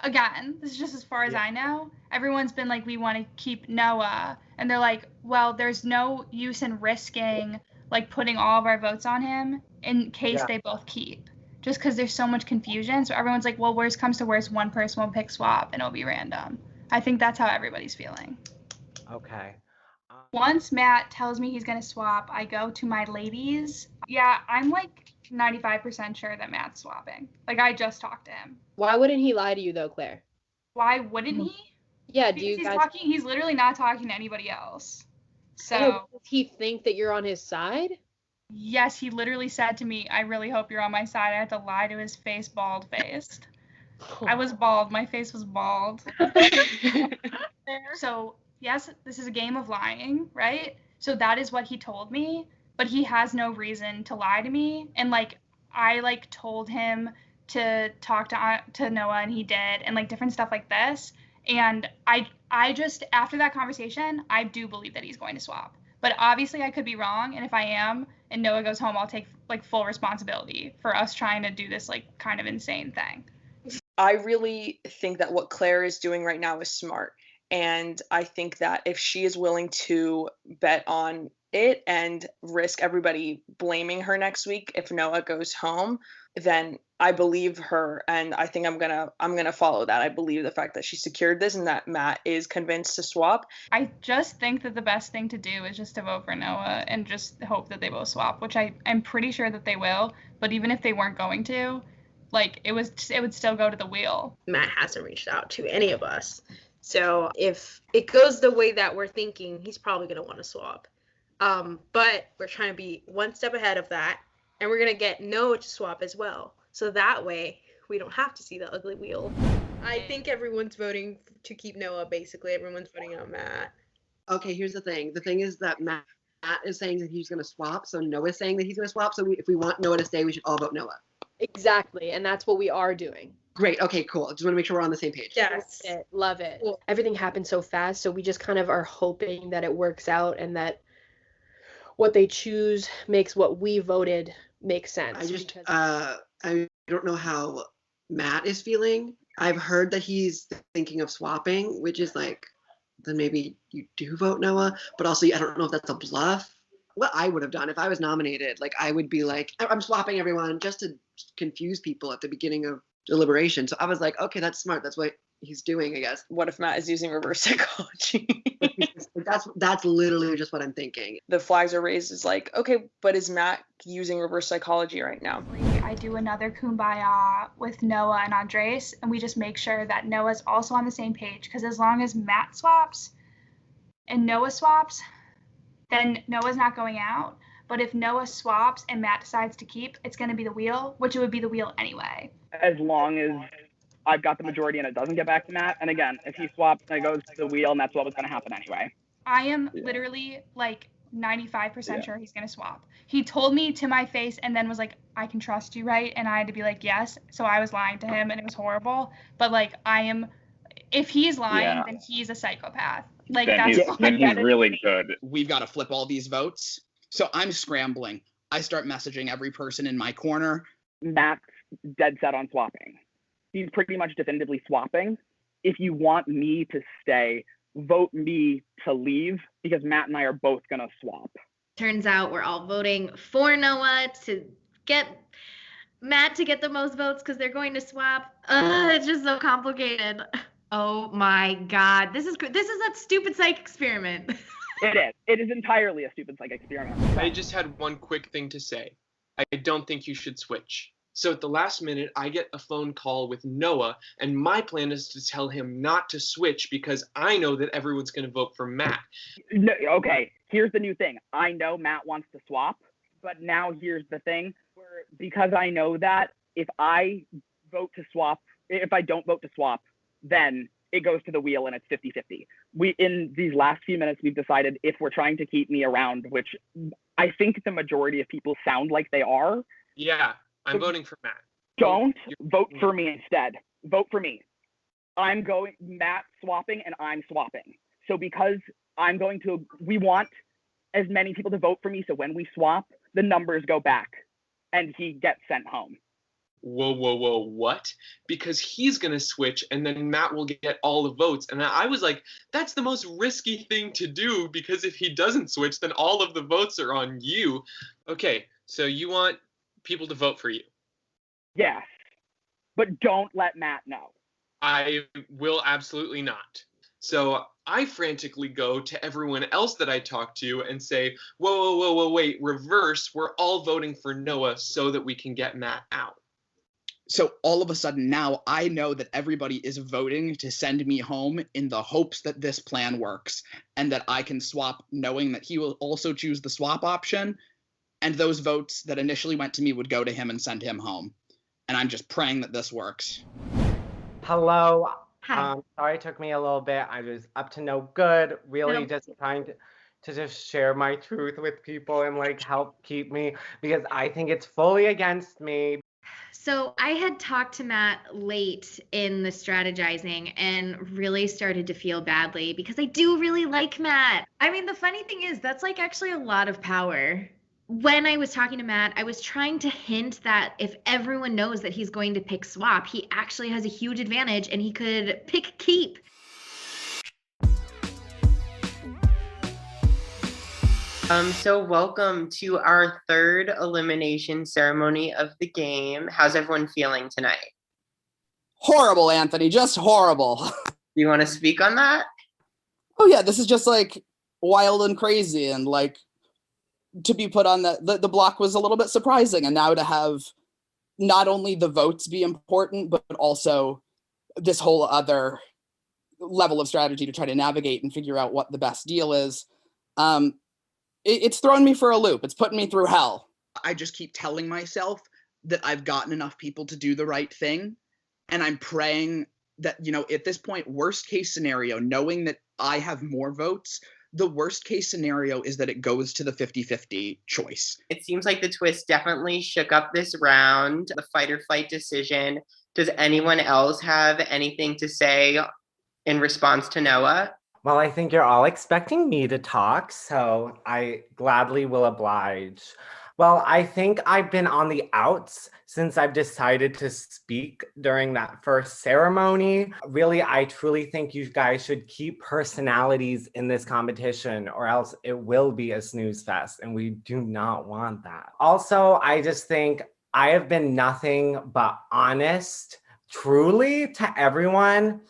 again, this is just as far as I know, everyone's been like, we want to keep Noah. And they're like, well, there's no use in risking, like, putting all of our votes on him in case they both keep. Just because there's so much confusion. So everyone's like, well, worst comes to worst, one person will pick swap and it'll be random. I think that's how everybody's feeling. Okay. Once Matt tells me he's going to swap, I go to my ladies. Yeah, I'm like 95% sure that Matt's swapping. Like, I just talked to him. Why wouldn't he lie to you though, Claire? Why wouldn't he? Yeah, Because he's literally not talking to anybody else. So does he think that you're on his side? Yes, he literally said to me, I really hope you're on my side. I had to lie to his face, bald-faced. I was bald. My face was bald. So, yes, this is a game of lying, right? So that is what he told me, but he has no reason to lie to me. And, like, I, like, told him to talk to Noah, and he did, and, like, different stuff like this. And After that conversation, I do believe that he's going to swap. But obviously I could be wrong, and if I am and Noah goes home, I'll take like full responsibility for us trying to do this like kind of insane thing. I really think that what Claire is doing right now is smart. And I think that if she is willing to bet on it and risk everybody blaming her next week if Noah goes home, then I believe her, and I think I'm gonna follow that. I believe the fact that she secured this and that Matt is convinced to swap. I just think that the best thing to do is just to vote for Noah and just hope that they both swap, which I'm pretty sure that they will. But even if they weren't going to, like it would still go to the wheel. Matt hasn't reached out to any of us. So if it goes the way that we're thinking, he's probably going to want to swap. But we're trying to be one step ahead of that, and we're going to get Noah to swap as well. So that way, we don't have to see the ugly wheel. I think everyone's voting to keep Noah, basically. Everyone's voting out Matt. Okay, here's the thing. The thing is that Matt is saying that he's going to swap, so Noah's saying that he's going to swap. So if we want Noah to stay, we should all vote Noah. Exactly, and that's what we are doing. Great. Okay, cool. Just want to make sure we're on the same page. Yes. Love it. Cool. Everything happened so fast, so we just kind of are hoping that it works out and that what they choose makes what we voted make sense. I don't know how Matt is feeling. I've heard that he's thinking of swapping, which is like, then maybe you do vote Noah, but also I don't know if that's a bluff. What I would have done if I was nominated, like I would be like, I'm swapping everyone just to confuse people at the beginning of deliberation. So I was like, okay, that's smart. That's what he's doing, I guess. What if Matt is using reverse psychology? That's literally just what I'm thinking. The flags are raised as like, okay, but is Matt using reverse psychology right now? I do another kumbaya with Noah and Andres, and we just make sure that Noah's also on the same page, because as long as Matt swaps and Noah swaps, then Noah's not going out. But if Noah swaps and Matt decides to keep, it's going to be the wheel, which it would be the wheel anyway. As long as I've got the majority and it doesn't get back to Matt. And again, if he swaps and it goes to the wheel, and that's what was going to happen anyway. I am literally like 95% sure he's going to swap. He told me to my face and then was like, I can trust you, right? And I had to be like, yes. So I was lying to him and it was horrible. But like, if he's lying, then he's a psychopath. Like then he's really good. We've got to flip all these votes. So I'm scrambling. I start messaging every person in my corner. Matt's dead set on swapping. He's pretty much definitively swapping. If you want me to stay, vote me to leave, because Matt and I are both going to swap. Turns out we're all voting for Noah to get Matt to get the most votes because they're going to swap. It's just so complicated. Oh my God. This is that stupid psych experiment. It is. It is entirely a stupid psych experiment. I just had one quick thing to say. I don't think you should switch. So at the last minute, I get a phone call with Noah, and my plan is to tell him not to switch because I know that everyone's going to vote for Matt. No, okay, here's the new thing. I know Matt wants to swap, but now here's the thing. Because I know that if I don't vote to swap, then it goes to the wheel and it's 50-50. In these last few minutes, we've decided if we're trying to keep me around, which I think the majority of people sound like they are. Yeah. I'm voting for Matt. Don't vote for me instead. Vote for me. Matt swapping and I'm swapping. So because we want as many people to vote for me, so when we swap, the numbers go back and he gets sent home. Whoa, what? Because he's going to switch and then Matt will get all the votes. And I was like, that's the most risky thing to do, because if he doesn't switch, then all of the votes are on you. Okay, so you want people to vote for you? Yes, but don't let Matt know. I will absolutely not. So I frantically go to everyone else that I talk to and say, whoa, wait, reverse, we're all voting for Noah so that we can get Matt out. So all of a sudden now I know that everybody is voting to send me home in the hopes that this plan works and that I can swap, knowing that he will also choose the swap option. And those votes that initially went to me would go to him and send him home. And I'm just praying that this works. Hello. Hi. Sorry it took me a little bit. I was up to no good. Really just trying to just share my truth with people and like help keep me, because I think it's fully against me. So I had talked to Matt late in the strategizing and really started to feel badly because I do really like Matt. I mean, the funny thing is that's like actually a lot of power. When I was talking to Matt, I was trying to hint that if everyone knows that he's going to pick swap, he actually has a huge advantage and he could pick keep. So welcome to our third elimination ceremony of the game. How's everyone feeling tonight? Horrible, Anthony, just horrible. Do you want to speak on that? Oh yeah, this is just like wild and crazy, and like to be put on the block was a little bit surprising, and now to have not only the votes be important, but also this whole other level of strategy to try to navigate and figure out what the best deal is. It's thrown me for a loop. It's putting me through hell. I just keep telling myself that I've gotten enough people to do the right thing. And I'm praying that, you know, at this point, worst case scenario, knowing that I have more votes, the worst case scenario is that it goes to the 50-50 choice. It seems like the twist definitely shook up this round, the fight or flight decision. Does anyone else have anything to say in response to Noah? Well, I think you're all expecting me to talk, so I gladly will oblige. Well, I think I've been on the outs since I've decided to speak during that first ceremony. Really, I truly think you guys should keep personalities in this competition, or else it will be a snooze fest, and we do not want that. Also, I just think I have been nothing but honest, truly, to everyone.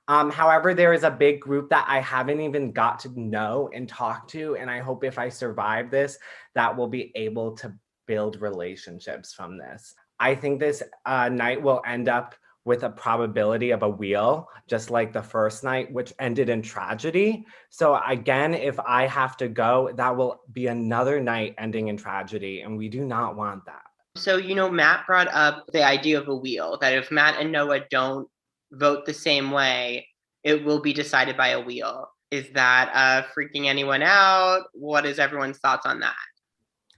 However, there is a big group that I haven't even got to know and talk to, and I hope if I survive this, that we'll be able to build relationships from this. I think this night will end up with a probability of a wheel, just like the first night, which ended in tragedy. So again, if I have to go, that will be another night ending in tragedy, and we do not want that. So, you know, Matt brought up the idea of a wheel, that if Matt and Noah don't vote the same way, it will be decided by a wheel. Is that freaking anyone out? What is everyone's thoughts on that?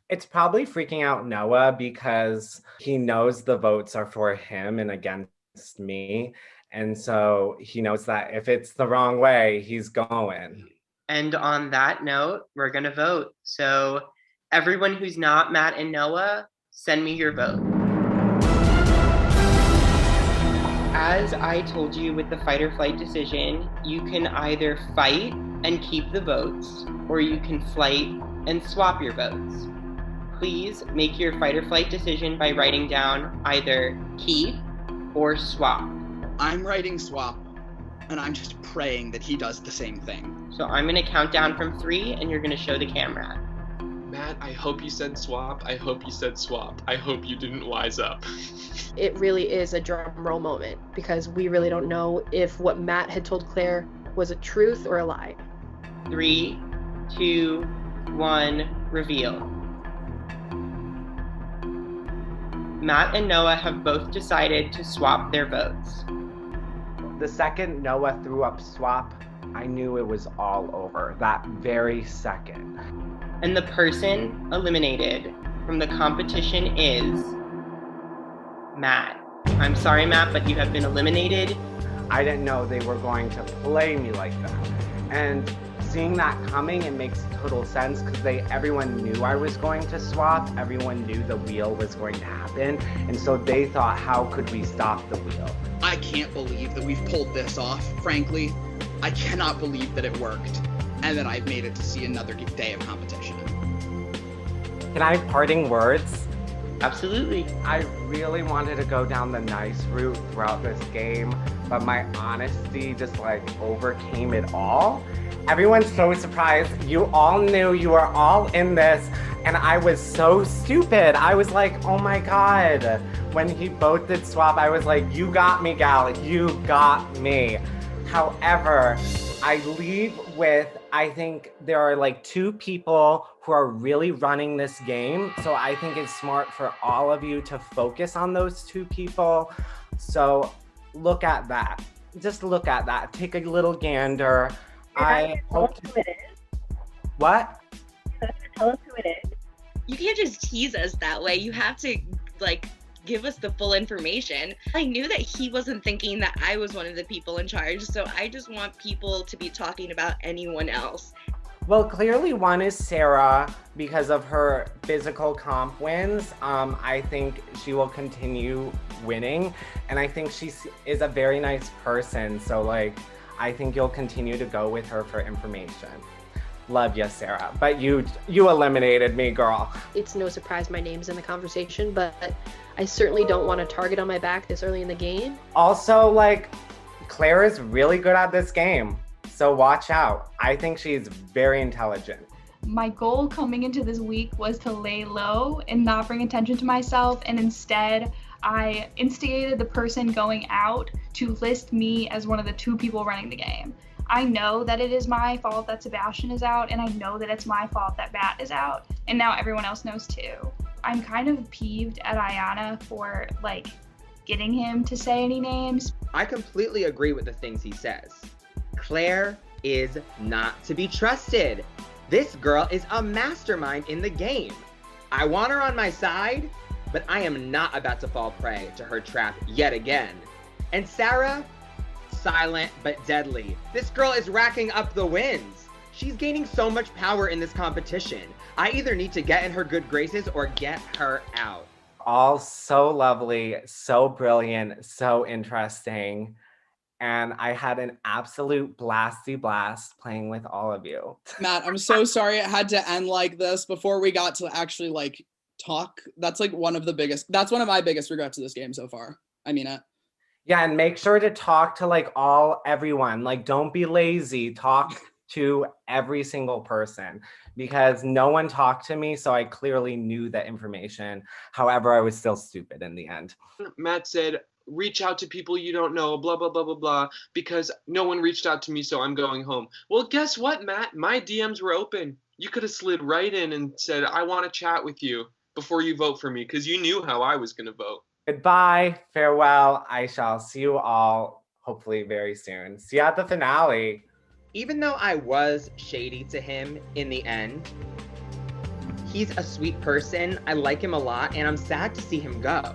It's probably freaking out Noah because he knows the votes are for him and against me. And so he knows that if it's the wrong way, he's going. And on that note, we're going to vote. So everyone who's not Matt and Noah, send me your vote. As I told you with the fight or flight decision, you can either fight and keep the votes, or you can flight and swap your votes. Please make your fight or flight decision by writing down either keep or swap. I'm writing swap, and I'm just praying that he does the same thing. So I'm going to count down from 3, and you're going to show the camera. Matt, I hope you said swap. I hope you said swap. I hope you didn't wise up. It really is a drum roll moment because we really don't know if what Matt had told Claire was a truth or a lie. 3, 2, 1, reveal. Matt and Noah have both decided to swap their votes. The second Noah threw up swap, I knew it was all over, that very second. And the person eliminated from the competition is Matt. I'm sorry, Matt, but you have been eliminated. I didn't know they were going to play me like that. And seeing that coming, it makes total sense because everyone knew I was going to swap. Everyone knew the wheel was going to happen. And so they thought, how could we stop the wheel? I can't believe that we've pulled this off, frankly. I cannot believe that it worked and that I've made it to see another day of competition. Can I have parting words? Absolutely. I really wanted to go down the nice route throughout this game, but my honesty just overcame it all. Everyone's so surprised. You all knew you were all in this, and I was so stupid. I was like, oh my God. When he both did swap, I was like, you got me, gal. You got me. However, I leave with, I think there are 2 people who are really running this game. So I think it's smart for all of you to focus on those 2 people. So look at that. Just look at that. Take a little gander. I hope to... Who it is? What? Tell us who it is. You can't just tease us that way. You have to give us the full information. I knew that he wasn't thinking that I was one of the people in charge, so I just want people to be talking about anyone else. Well, clearly one is Sarah because of her physical comp wins. I think she will continue winning, and I think she is a very nice person. So like, I think you'll continue to go with her for information. Love you, Sarah. But you eliminated me, girl. It's no surprise my name's in the conversation, but I certainly don't want a target on my back this early in the game. Also, like, Claire is really good at this game. So watch out. I think she's very intelligent. My goal coming into this week was to lay low and not bring attention to myself, and instead I instigated the person going out to list me as one of the 2 people running the game. I know that it is my fault that Sebastian is out, and I know that it's my fault that Matt is out, and now everyone else knows too. I'm kind of peeved at Ayana for like getting him to say any names. I completely agree with the things he says. Claire is not to be trusted. This girl is a mastermind in the game. I want her on my side, but I am not about to fall prey to her trap yet again. And Sarah, silent but deadly. This girl is racking up the wins. She's gaining so much power in this competition. I either need to get in her good graces or get her out. All so lovely, so brilliant, so interesting. And I had an absolute blasty blast playing with all of you. Matt, I'm so sorry it had to end like this before we got to actually like talk. That's like one of my biggest regrets of this game so far. I mean it. Yeah, and make sure to talk to like everyone. Like, don't be lazy. Talk to every single person because no one talked to me, so I clearly knew that information. However, I was still stupid in the end. Matt said, reach out to people you don't know, blah, blah, blah, blah, blah, because no one reached out to me, so I'm going home. Well, guess what, Matt? My DMs were open. You could have slid right in and said, I want to chat with you before you vote for me, because you knew how I was going to vote. Goodbye, farewell. I shall see you all hopefully very soon. See you at the finale. Even though I was shady to him in the end, he's a sweet person. I like him a lot, and I'm sad to see him go.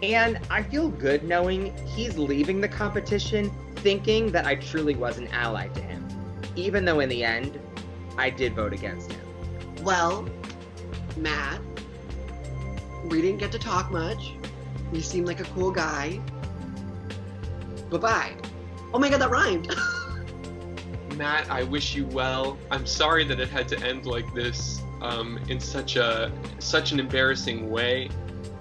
And I feel good knowing he's leaving the competition thinking that I truly was an ally to him, even though in the end, I did vote against him. Well, Matt, we didn't get to talk much. You seem like a cool guy. Bye-bye. Oh my god, that rhymed. Matt, I wish you well. I'm sorry that it had to end like this in such an embarrassing way,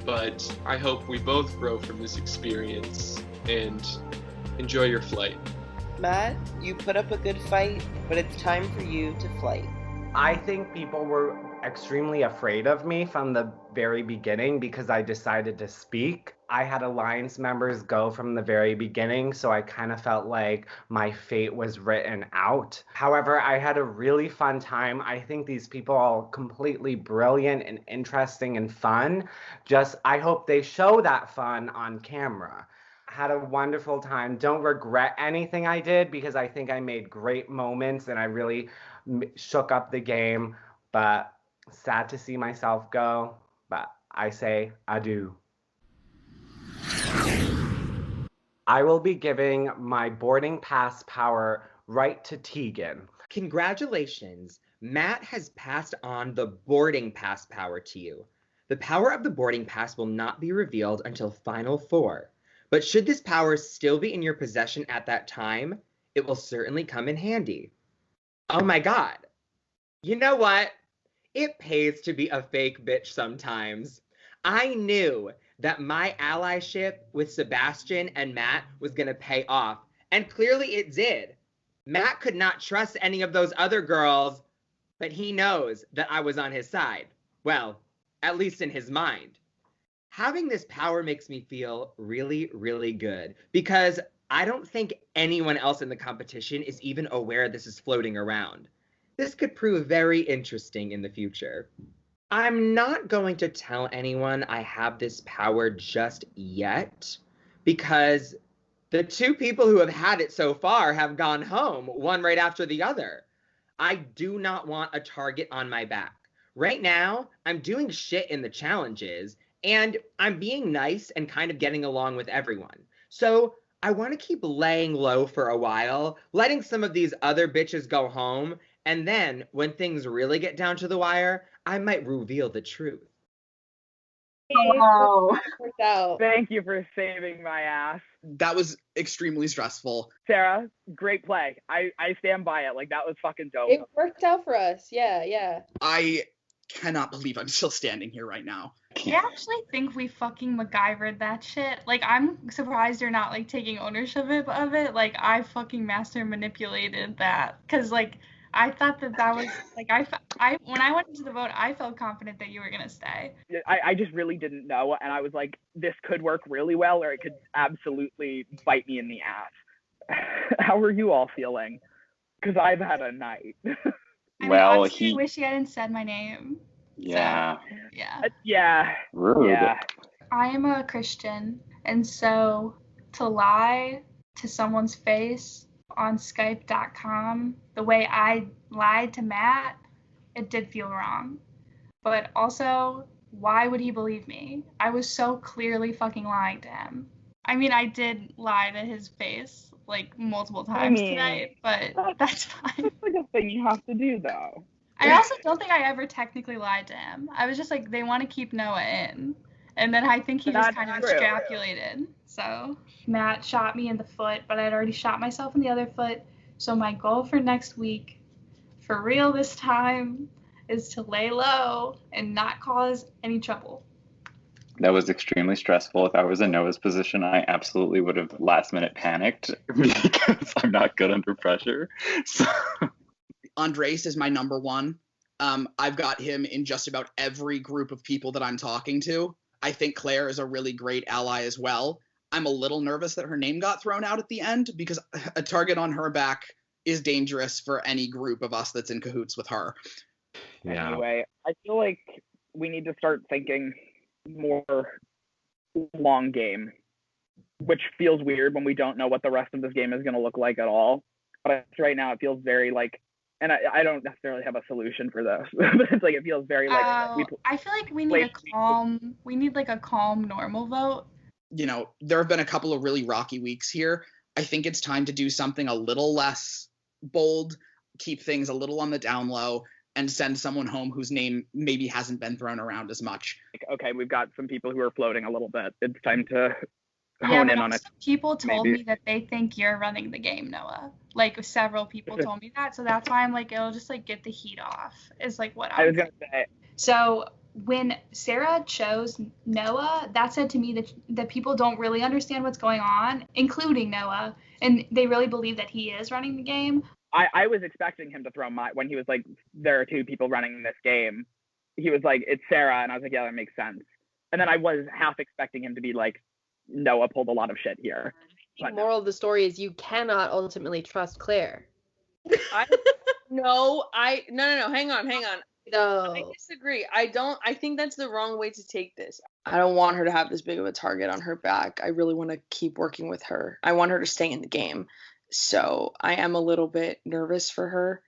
but I hope we both grow from this experience and enjoy your flight. Matt, you put up a good fight, but it's time for you to flight. I think people were extremely afraid of me from the very beginning because I decided to speak. I had Alliance members go from the very beginning, so I kind of felt like my fate was written out. However, I had a really fun time. I think these people are completely brilliant and interesting and fun. I hope they show that fun on camera. Had a wonderful time. Don't regret anything I did because I think I made great moments and I really shook up the game, but sad to see myself go, but I say adieu. I will be giving my boarding pass power right to Tegan. Congratulations, Matt has passed on the boarding pass power to you. The power of the boarding pass will not be revealed until Final Four, but should this power still be in your possession at that time, it will certainly come in handy. Oh my god. You know what? It pays to be a fake bitch sometimes. I knew that my allyship with Sebastian and Matt was gonna pay off, and clearly it did. Matt could not trust any of those other girls, but he knows that I was on his side. Well, at least in his mind. Having this power makes me feel really, really good, because I don't think anyone else in the competition is even aware this is floating around. This could prove very interesting in the future. I'm not going to tell anyone I have this power just yet, because the two people who have had it so far have gone home, one right after the other. I do not want a target on my back. Right now, I'm doing shit in the challenges, And I'm being nice and kind of getting along with everyone. So I want to keep laying low for a while, letting some of these other bitches go home, and then when things really get down to the wire, I might reveal the truth. Oh. Worked out. Thank you for saving my ass. That was extremely stressful. Sarah, great play. I stand by it. Like, that was fucking dope. It worked out for us. Yeah. I cannot believe I'm still standing here right now. I actually think we fucking MacGyvered that shit. Like, I'm surprised you're not, like, taking ownership of it. Like, I fucking master manipulated that. Because, like, I thought that was, like, when I went into the vote, I felt confident that you were going to stay. I just really didn't know, and I was like, this could work really well, or it could absolutely bite me in the ass. How are you all feeling? Because I've had a night. I Well, honestly wish you hadn't said my name. Yeah. So, yeah. Yeah. Rude. Yeah. I am a Christian, and so to lie to someone's face on Skype.com the way I lied to Matt, it did feel wrong. But also, why would he believe me? I was so clearly fucking lying to him. I mean, I did lie to his face like multiple times tonight, but that's fine. That's like a thing you have to do, though. I also don't think I ever technically lied to him. I was just like, they want to keep Noah in. And then I think he just kind of extrapolated. So Matt shot me in the foot, but I'd already shot myself in the other foot. So my goal for next week, for real this time, is to lay low and not cause any trouble. That was extremely stressful. If I was in Noah's position, I absolutely would have last minute panicked because I'm not good under pressure. So Andres is my number one. I've got him in just about every group of people that I'm talking to. I think Claire is a really great ally as well. I'm a little nervous that her name got thrown out at the end because a target on her back is dangerous for any group of us that's in cahoots with her. Yeah. Anyway, I feel like we need to start thinking more long game, which feels weird when we don't know what the rest of this game is going to look like at all. But right now it feels very like, and I don't necessarily have a solution for this, but it's like it feels very like I feel like we need a calm normal vote. You know, there have been a couple of really rocky weeks here. I think it's time to do something a little less bold, keep things a little on the down low, and send someone home whose name maybe hasn't been thrown around as much. Okay, we've got some people who are floating a little bit. It's time to hone in on it. People told me that they think you're running the game, Noah. Like, several people told me that, so that's why I'm like, it'll just like get the heat off, is like what I was gonna say. So when Sarah chose Noah, that said to me that people don't really understand what's going on, including Noah, and they really believe that he is running the game. I was expecting him to throw when he was like, there are two people running this game. He was like, it's Sarah, and I was like, yeah, that makes sense. And then I was half expecting him to be like, Noah pulled a lot of shit here. The moral of the story is you cannot ultimately trust Claire. No, hang on. No. I disagree. I think that's the wrong way to take this. I don't want her to have this big of a target on her back. I really want to keep working with her. I want her to stay in the game. So I am a little bit nervous for her.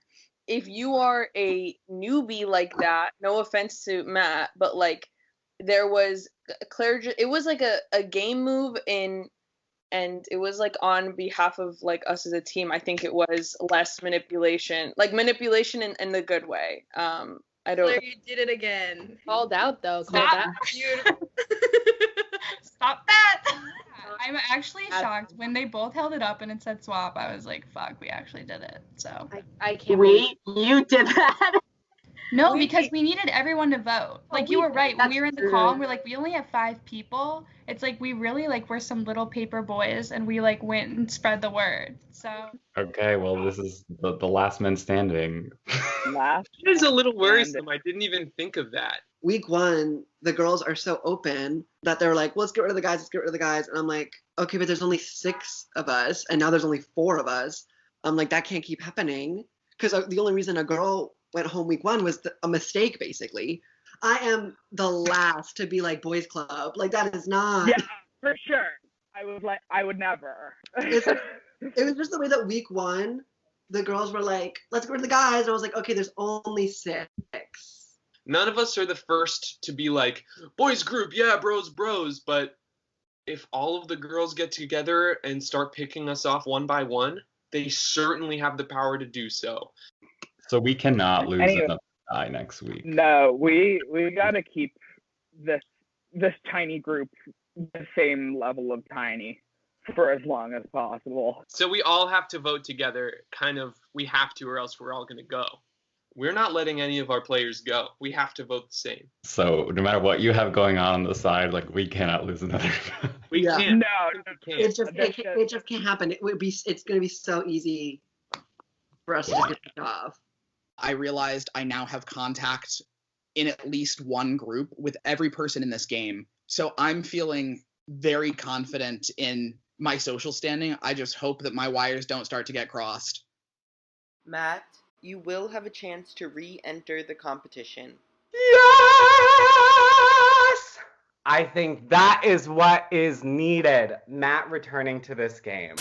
If you are a newbie like that, no offense to Matt, but like there was Claire, it was like a game move and it was like on behalf of like us as a team. I think it was less manipulation, like manipulation in the good way. I don't. Claire, you did it again. Called out though. Called Stop. out. Stop that. I'm actually shocked when they both held it up and it said swap. I was like, fuck, we actually did it. So I can't Wait, you did that? No, because we needed everyone to vote. Like, you were right. When we were in the call, true. we're like, we only have 5 people. It's like, we really, like, we're some little paper boys, and we, like, went and spread the word. So. Okay, well, this is the last man standing. It is a little worrisome. I didn't even think of that. Week 1, the girls are so open that they're like, let's get rid of the guys, let's get rid of the guys. And I'm like, okay, but there's only 6 of us, and now there's only 4 of us. I'm like, that can't keep happening. Because the only reason a girl went home week 1 was a mistake, basically. I am the last to be like boys club. Like, that is not. Yeah, for sure. I was like, I would never. It was just the way that week 1, the girls were like, let's go to the guys. And I was like, okay, there's only 6. None of us are the first to be like, boys group, yeah, bros, but if all of the girls get together and start picking us off one by one, they certainly have the power to do so. So we cannot lose Anyway, another tie next week. No, we gotta keep this tiny group the same level of tiny for as long as possible. So we all have to vote together, we have to, or else we're all going to go. We're not letting any of our players go. We have to vote the same. So no matter what you have going on the side, like we cannot lose another. We Yeah. can't. No, It just can't happen. It's gonna be so easy for us to just get picked off. I realized I now have contact in at least one group with every person in this game. So I'm feeling very confident in my social standing. I just hope that my wires don't start to get crossed. Matt, you will have a chance to re-enter the competition. Yes! I think that is what is needed. Matt returning to this game.